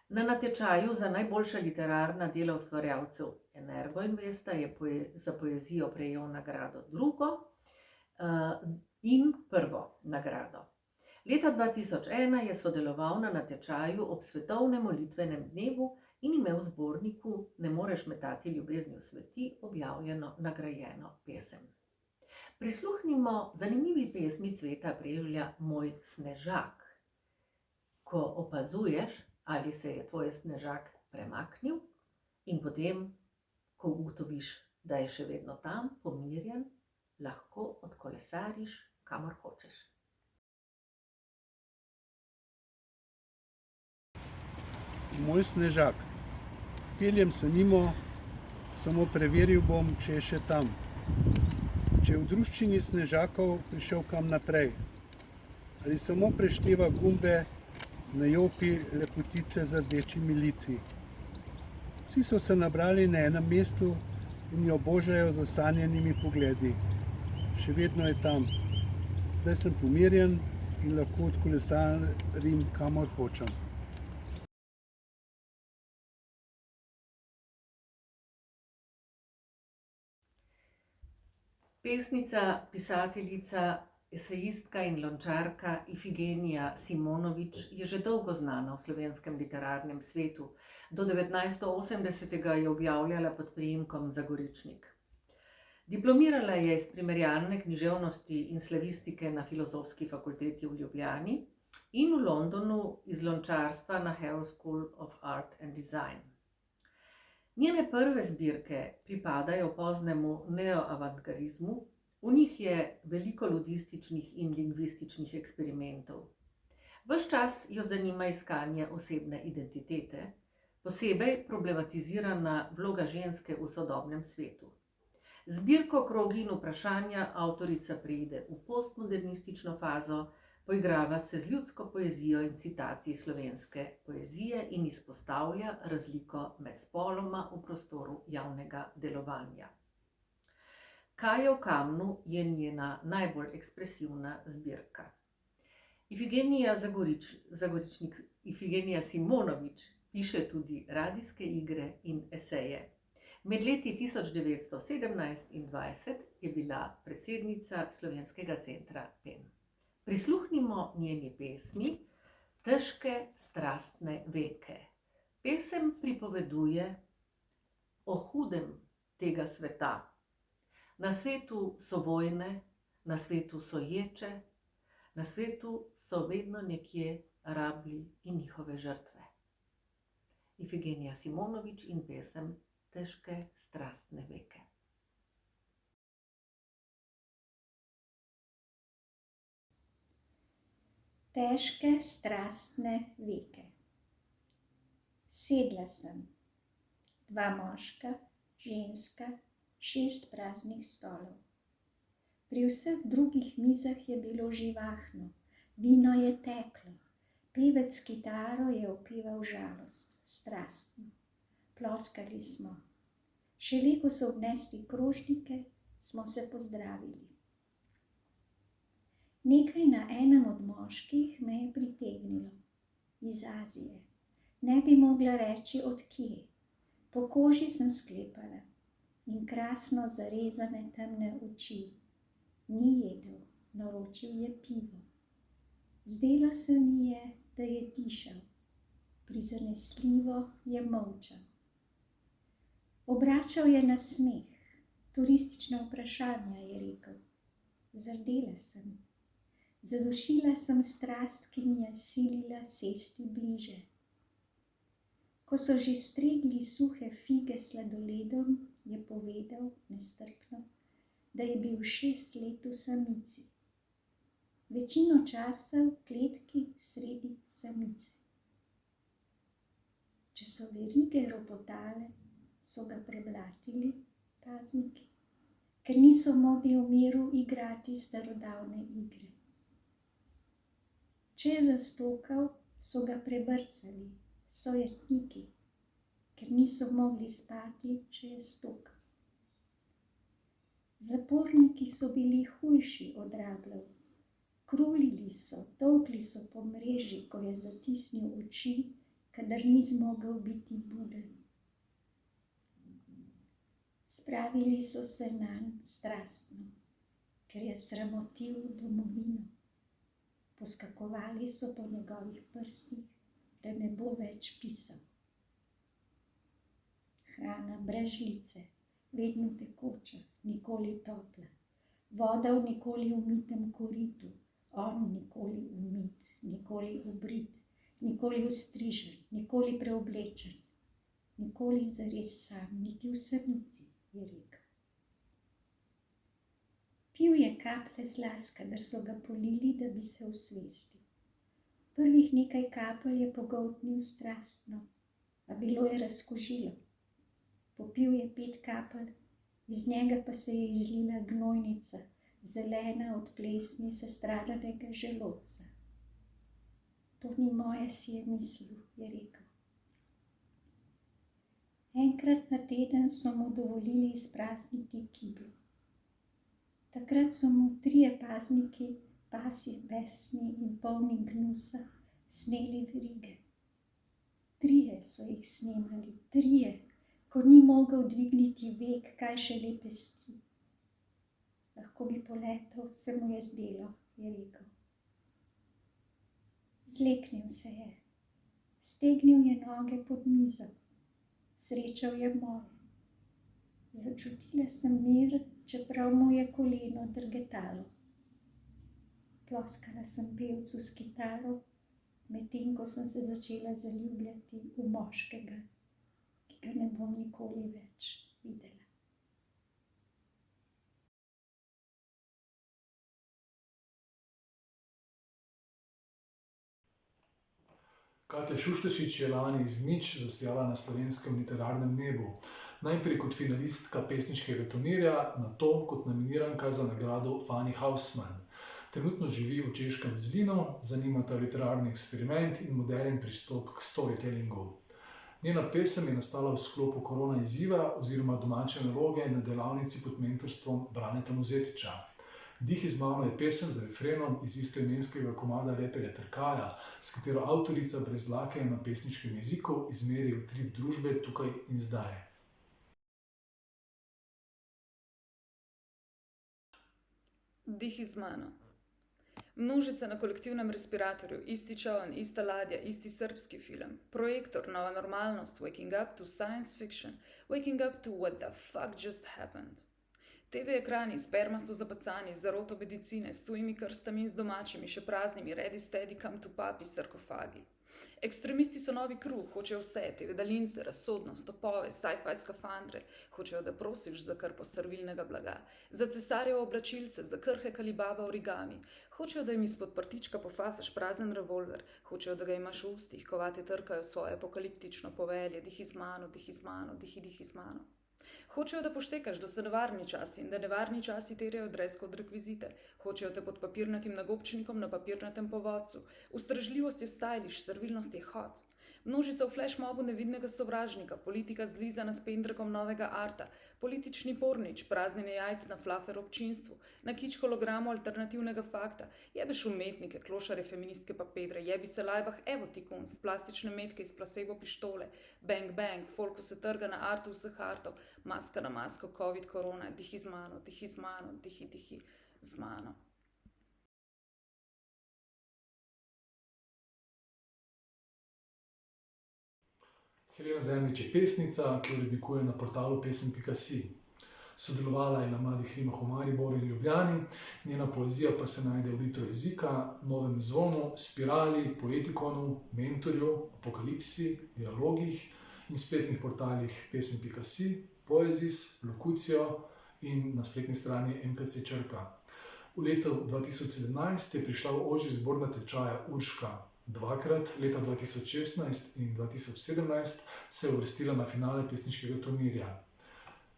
Na natečaju za najboljša literarna dela ustvarjalcev Energo Investa je za poezijo prejel nagrado drugo in prvo nagrado. Leta 2001 je sodeloval na natečaju ob svetovnem molitvenem dnevu in imel v zborniku Ne moreš metati ljubezni v smeti objavljeno nagrajeno pesem. Prisluhnimo zanimivi pesmi Cveta Prežlja Moj snežak. Ko opazuješ, ali se je tvoj snežak premaknil, in potem, ko ugotoviš, da je še vedno tam, pomirjen, lahko odkolesariš, kamor hočeš. Moj snežak. Peljem se mimo, samo preveril bom, če je še tam. Če je v druščini snežakov prišel kam naprej. Ali samo prešteva gumbe na jopi lepotice z rdečimi lici. Vsi so se nabrali na enem mestu in jo božajo z zasanjenimi pogledi. Še vedno je tam. Zdaj sem pomirjen in lahko odkolesarim, kamor hočem. Pesnica, pisateljica, esejistka in lončarka Ifigenija Simonovič je že dolgo znana v slovenskem literarnem svetu. Do 1980. je objavljala pod priimkom Zagoričnik. Diplomirala je iz primerjalne književnosti in slavistike na Filozofski fakulteti v Ljubljani in v Londonu iz lončarstva na Harrow School of Art and Design. Njene prve zbirke pripadajo poznemu neoavantgarizmu, v njih je veliko ludističnih in lingvističnih eksperimentov. Ves čas jo zanima iskanje osebne identitete, posebej problematizirana vloga ženske v sodobnem svetu. Zbirko Krogi in vprašanja avtorica preide v postmodernistično fazo, poigrava se z ljudsko poezijo in citati slovenske poezije in izpostavlja razliko med spoloma v prostoru javnega delovanja. Kaj je v kamnu je njena najbolj ekspresivna zbirka. Ifigenija Simonovič Piše tudi radijske igre in eseje. Med leti 1917 in 20 je bila predsednica Slovenskega centra PEN. Prisluhnimo njeni pesmi Težke strastne veke. Pesem pripoveduje o hudem tega sveta. Na svetu so vojne, na svetu so ječe, na svetu so vedno nekje rablji in njihove žrtve. Ifigenija Simonovič in pesem Težke strastne veke. Težke strastne veke. Sedla sem, 2 moška, ženska, 6 praznih stolov. Pri vseh drugih mizah je bilo živahno, vino je teklo, pevec s kitaro je opeval žalost, strastno. Ploskali smo. Šele ko so odnesli krožnike, smo se pozdravili. Nekaj na enem od moških me je pritegnilo. Iz Azije. Ne bi mogla reči od kje. Po koži sem sklepala in krasno zarezane temne oči. Ni jedel, naročil je pivo. Zdelo se mi je, da je dišal. Prizanesljivo je molčal. Obračal je na smeh. Turistična vprašanja, je rekel. Zardela sem. Zadušila sem strast, ki mi je silila sesti bliže. Ko so že stregli suhe fige s sladoledom, je povedal nestrpno, da je bil 6 let v samici. Večino časa v kletki sredi samice. Če so verige ropotale, so ga preblatili pazniki, ker niso mogli v miru igrati starodavne igre. Če je zastokal, so ga prebrcali, sojetniki, ker niso mogli spati, če je stokal. Zaporniki so bili hujši od rabljev. Krulili so, tolkli so po mreži, ko je zatisnil oči, kadar ni zmogel biti buden. Spravili so se nanj strastno, ker je sramotil domovino. Poskakovali so po njegovih prstih, da ne bo več pisal. Hrana brez žlice, vedno tekoča, nikoli topla. Voda v nikoli umitem koritu, on nikoli umit, nikoli obrit, nikoli ostrižen, nikoli preoblečen, nikoli zares sam, niti v samici, je rekel. Pil je kaplje z las, kadar so ga polili, da bi se osvestil. Prvih nekaj kapelj je pogoltnil strastno, a bilo je razkožilo. Popil je 5 kapelj, iz njega pa se je izlila gnojnica, zelena od plesni sestradanega želodca. To ni moje, si je mislil, je rekel. Enkrat na teden so mu dovolili izprazniti kiblo. Takrat so mu 3 pazniki, pasji, besni in polni gnusa, sneli verige. 3 so jih snemali, 3, ko ni mogel dvigniti vek, kaj šele pesti. Lahko bi poletel, se mu je zdelo, je rekel. Zleknil se je, stegnil je noge pod mizo, srečal je mor. Začutila sem mir, čeprav mu je koleno drgetalo. Ploskala sem pevcu s kitaro, medtem ko sem se začela zaljubljati v moškega, ki ga ne bom nikoli več videla. Katja Šušteršič je lani iz nič zasijala na slovenskem literarnem nebu. Najprej kot finalistka pesniškega turnirja, nato kot nominiranka za nagrado Fanny Hausmann. Trenutno živi v češkem Zlinu, zanimata literarni eksperiment in moderen pristop k storytellingu. Njena pesem je nastala v sklopu korona izziva oziroma domače naloge na delavnici pod mentorstvom Braneta Mozetiča. Dih iz mano je pesem z refrenom iz istoimenskega komada reperja Trkaja, s katero avtorica brez dlake na pesniškem jeziku izmeri utrip družbe tukaj in zdaj. Dih iz mano. Množica na kolektivnem respiratorju, isti čoln, ista ladja, isti srbski film, projektor, nova normalnost, waking up to science fiction, waking up to what the fuck just happened. TV ekrani, spermasto zapacani, zaroto medicine, s tujimi krstami in z domačimi, še praznimi, ready steady come to papi sarkofagi. Ekstremisti so novi kruh, hočejo vse, TV daljince, razsodnost, topove, sci-fi skafandre, hočejo, da prosiš za krpo servilnega blaga, za cesarjevo oblačilce, za krhek ali baba origami, hočejo, da jim izpod prtička pofafeš prazen revolver, hočejo, da ga imaš v ustih, ko vate trkajo svoje apokaliptično povelje, dih iz mano, dih iz mano, dih iz mano. Hočejo, da poštekaš, da so nevarni časi in da nevarni časi terjajo dress code rekvizite. Hočejo te pod papirnatim nagobčnikom na papirnatem povodcu. Ustrežljivost je stylish, servilnost je hot. Množica v flashmobu nevidnega sovražnika, politika zlizana s pendrekom novega arta, politični pornič, praznjenje jajc na flafer občinstvu, na kič hologramu alternativnega fakta, jebeš umetnike, klošare, feministke pa pedre, jebi se lajbah, evo ti kunst, plastične metke iz placebo pištole, bang bang, folko se trga na artu vseh artov, maska na masko, covid, korona, dih iz mano, dihi z mano. Helena Zemljič je pesnica, ki urednikuje na portalu pesem.si. Sodelovala je na Mladih rimah v Mariboru in Ljubljani, njena poezija pa se najde v Litru jezika, Novem zvonu, Spirali, Poetikonu, Mentorju, Apokalipsi, Dialogih in spletnih portalih pesem.si, Poezis, Lokucijo in na spletni strani MKC Črka. V letu 2017 je prišla v ožji zbor natečaja Urška. Dvakrat, leta 2016 in 2017, se je uvrstila na finale pesniškega turnirja.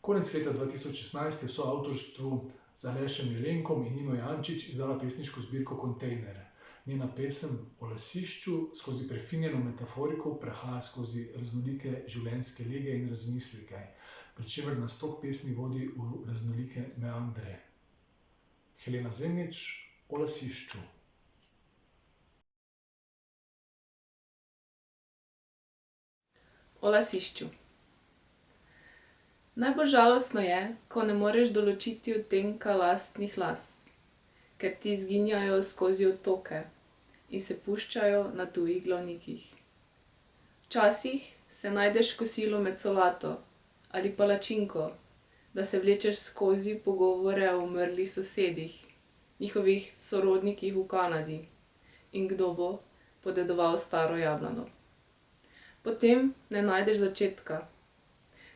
Konec leta 2016 je v soavtorstvu z Alešem Jelenkom in Nino Jančič izdala pesniško zbirko Kontejner. Njena pesem o lasišču skozi prefinjeno metaforiko prehaja skozi raznolike življenjske lege in razmisleke, pri čemer nas tok pesmi vodi v raznolike meandre. Helena Zemljič o lasišču. O lasišču. Najbolj žalostno je, ko ne moreš določiti odtenka lastnih las, ker ti izginjajo skozi odtoke in se puščajo na tujih glavnikih. Včasih se najdeš kosilo med solato ali palačinko, da se vlečeš skozi pogovore o umrlih sosedih, njihovih sorodnikih v Kanadi in kdo bo podedoval staro jablano. Potem ne najdeš začetka.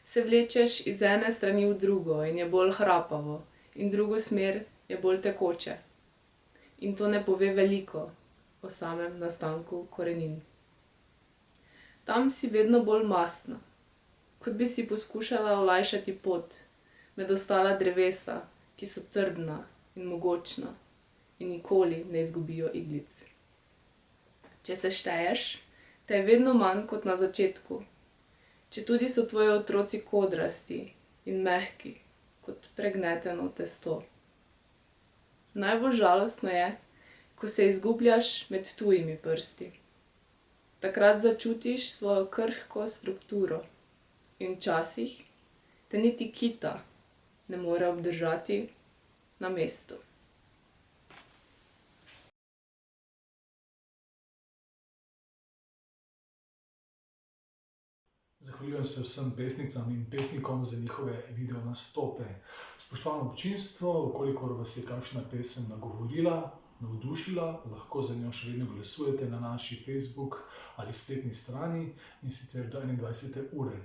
Se vlečeš iz ene strani v drugo in je bolj hrapavo, in drugo smer je bolj tekoče. In to ne pove veliko o samem nastanku korenin. Tam si vedno bolj mastna, kot bi si poskušala olajšati pot med ostala drevesa, ki so trdna in mogočna in nikoli ne izgubijo iglic. Če se šteješ, te je vedno manj kot na začetku, četudi so tvoji otroci kodrasti in mehki kot pregneteno testo. Najbolj žalostno je, ko se izgubljaš med tujimi prsti. Takrat začutiš svojo krhko strukturo in včasih te niti kita ne more obdržati na mestu. Zahvaljujem se vsem pesnicam in pesnikom za njihove video nastope. Spoštovano občinstvo, ukolikor vas je kakšna pesem nagovorila, navdušila, lahko za njo še vedno glasujete na naši Facebook ali spletni strani in sicer do 21. ure.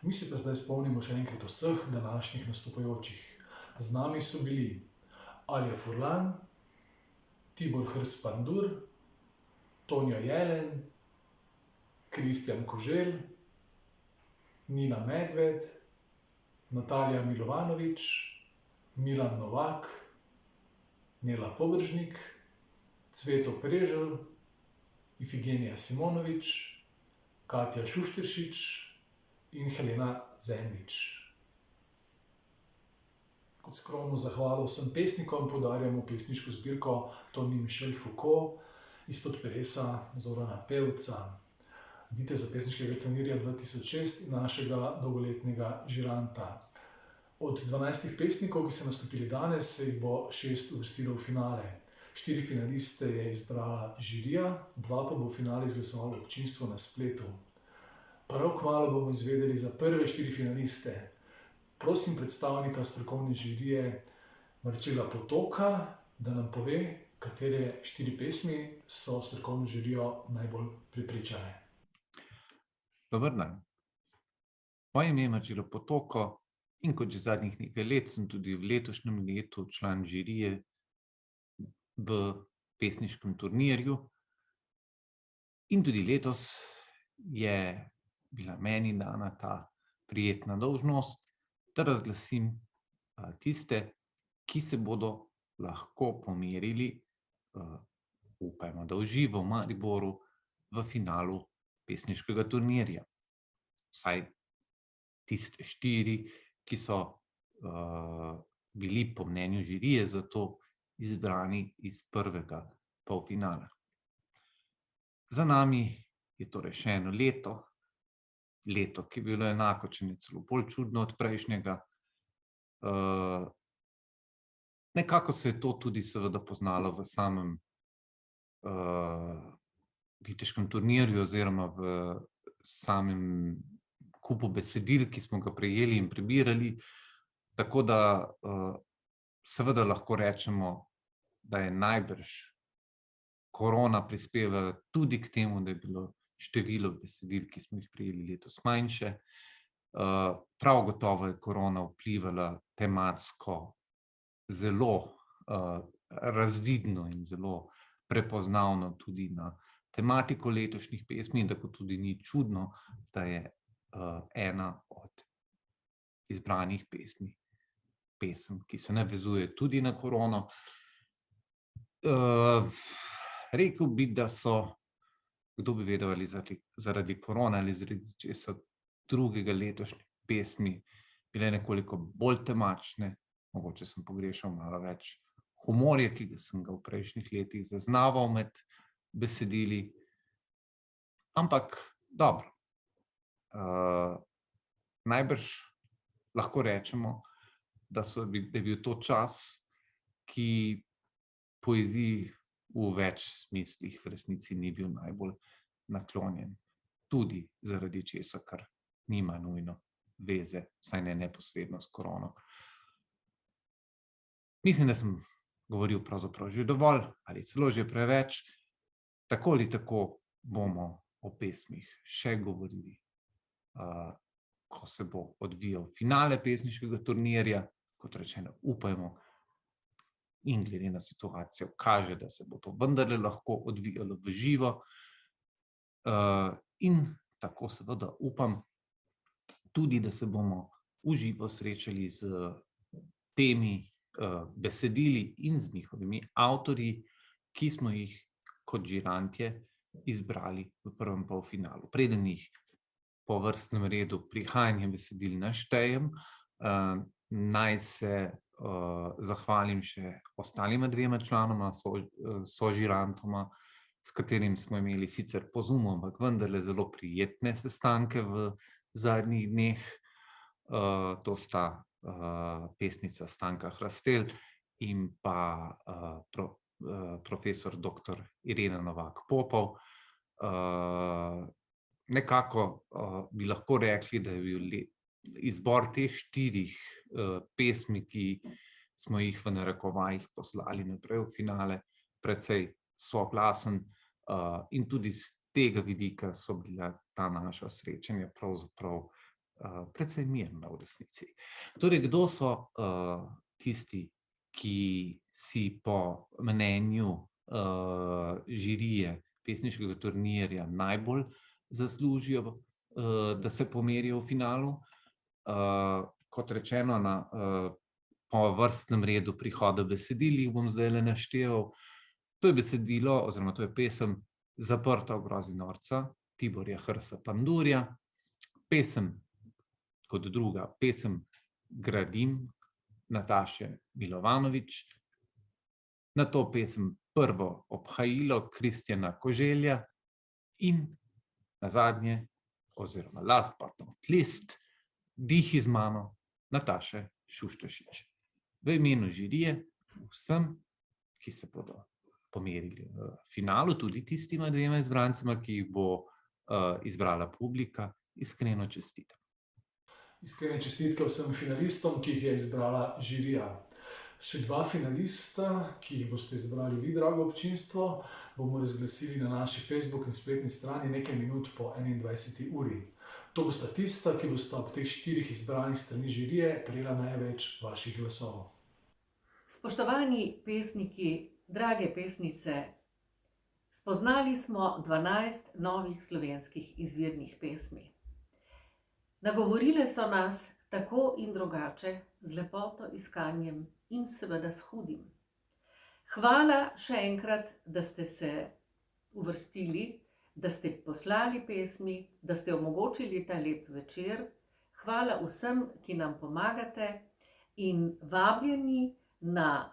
Mi se pa zdaj spomnimo še enkrat vseh današnjih nastopajočih. Z nami so bili Alja Furlan, Tibor Hrs-Pandur, Tonja Jelen, Kristjan Koželj, Nina Medved, Natalija Milovanovič, Milan Novak, Nela Pobržnik, Cveto Preželj, Ifigenija Simonovič, Katja Šušteršič in Helena Zemljič. Kot skromno zahvalo vsem pesnikom podarjamo pesniško zbirko Toni Mišel Foucault izpod peresa Zorana Pevca, viteza pesniškega turnirja 2006 in našega dolgoletnega žiranta. Od 12 pesnikov, ki so nastopili danes, se jih bo 6 uvrstilo v finale. 4 finaliste je izbrala žirija, 2 pa bo v finale izglasovalo občinstvo na spletu. Prav kmalu bomo izvedeli za prve 4 finaliste. Prosim predstavnika strokovne žirije Marčela Potoka, da nam pove, katere 4 pesmi so strokovno žirijo najbolj prepričale. Dober dan. Moje ime je Marčelo Potoko in kot že zadnjih nekaj let sem tudi v letošnjem letu član žirije v pesniškem turnirju. In tudi letos je bila meni dana ta prijetna dolžnost, da razglasim tiste, ki se bodo lahko pomerili, upajmo, da v živo v Mariboru, v finalu pesniškega turnirja. Vsaj tiste 4, ki so bili po mnenju žirije zato izbrani iz prvega polfinala. Za nami je torej še eno leto, ki je bilo enako, če ne celo bolj čudno od prejšnjega. Nekako se je to tudi seveda poznalo v samem viteškem turnirju oziroma v samem kupu besedil, ki smo ga prejeli in prebirali. Tako da seveda lahko rečemo, da je najbrž korona prispevala tudi k temu, da je bilo število besedil, ki smo jih prejeli letos manjše. Prav gotovo je korona vplivala tematsko zelo razvidno in zelo prepoznavno tudi na tematiko letošnjih pesmi, in tako tudi ni čudno, da je ena od izbranih pesem, ki se navezuje tudi na korono. Rekel bi, da so, kdo bi vedel, ali zaradi korona ali zaradi česa drugega, letošnje pesmi bile nekoliko bolj temačne, mogoče sem pogrešal malo več humorja, ki sem ga v prejšnjih letih zaznaval med besedili. Ampak dobro, najbrž lahko rečemo, da je bil to čas, ki poeziji v več smislih v resnici ni bil najbolj naklonjen. Tudi zaradi česa, kar nima nujno veze, vsaj ne neposredno s korono. Mislim, da sem govoril pravzaprav že dovolj ali celo že preveč. Tako ali tako bomo o pesmih še govorili, ko se bo odvijal finale pesniškega turnirja. Kot rečeno, upajmo, in glede na situacijo kaže, da se bo to vendarle lahko odvijalo v živo. In tako seveda upam tudi, da se bomo v živo srečali z temi besedili in z njihovimi avtorji, ki smo jih kot žirantje izbrali v prvem polfinalu. Preden jih po vrstnem redu prihajanja besedil naštejem, naj se zahvalim še ostalima 2 članoma, sožirantoma, s katerim smo imeli sicer po Zoomu, ampak vendarle zelo prijetne sestanke v zadnjih dneh. To sta pesnica Stanka Hrastelj in pa profesor dr. Irena Novak Popov. Nekako bi lahko rekli, da je bil izbor teh 4 pesmi, ki smo jih v narekovajih poslali naprej v finale, precej soglasen, in tudi z tega vidika so bila ta naša srečanja pravzaprav precej mirna v resnici. Torej, kdo so tisti, ki si po mnenju žirije pesniškega turnirja najbolj zaslužijo, da se pomerijo v finalu? Kot rečeno, po vrstnem redu prihoda besedil jih bom zdajle našteval. To je besedilo, oziroma to je pesem Zaprta v grozi norca Tiborja Hrsa Pandurja, pesem kot druga, pesem Gradim Nataše Milovanovič, na to pesem Prvo obhajilo Kristjana Koželja in na zadnje, oziroma last but not least, Dih iz mano Nataše Šuštašič. V imenu žirije vsem, ki se bodo pomerili v finalu, tudi tistima dvema izbrancema, ki jih bo izbrala publika, iskreno čestitam. Iskrene čestitke vsem finalistom, ki jih je izbrala žirija. Še 2 finalista, ki jih boste izbrali vi, drago občinstvo, bomo razglasili na naši Facebook in spletni strani nekaj minut po 21. uri. To bosta tista, ki bosta ob teh 4 izbranih strani žirije prejela največ vaših glasov. Spoštovani pesniki, drage pesnice, spoznali smo 12 novih slovenskih izvirnih pesmi. Nagovorile so nas tako in drugače, z lepoto, iskanjem in seveda s hudim. Hvala še enkrat, da ste se uvrstili, da ste poslali pesmi, da ste omogočili ta lep večer. Hvala vsem, ki nam pomagate in vabljeni na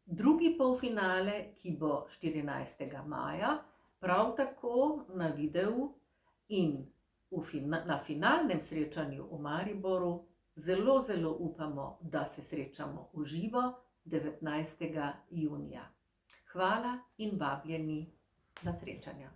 drugi polfinale, ki bo 14. maja, prav tako na videu in na finalnem srečanju v Mariboru. Zelo, zelo upamo, da se srečamo v živo 19. junija. Hvala in vabljeni na srečanja.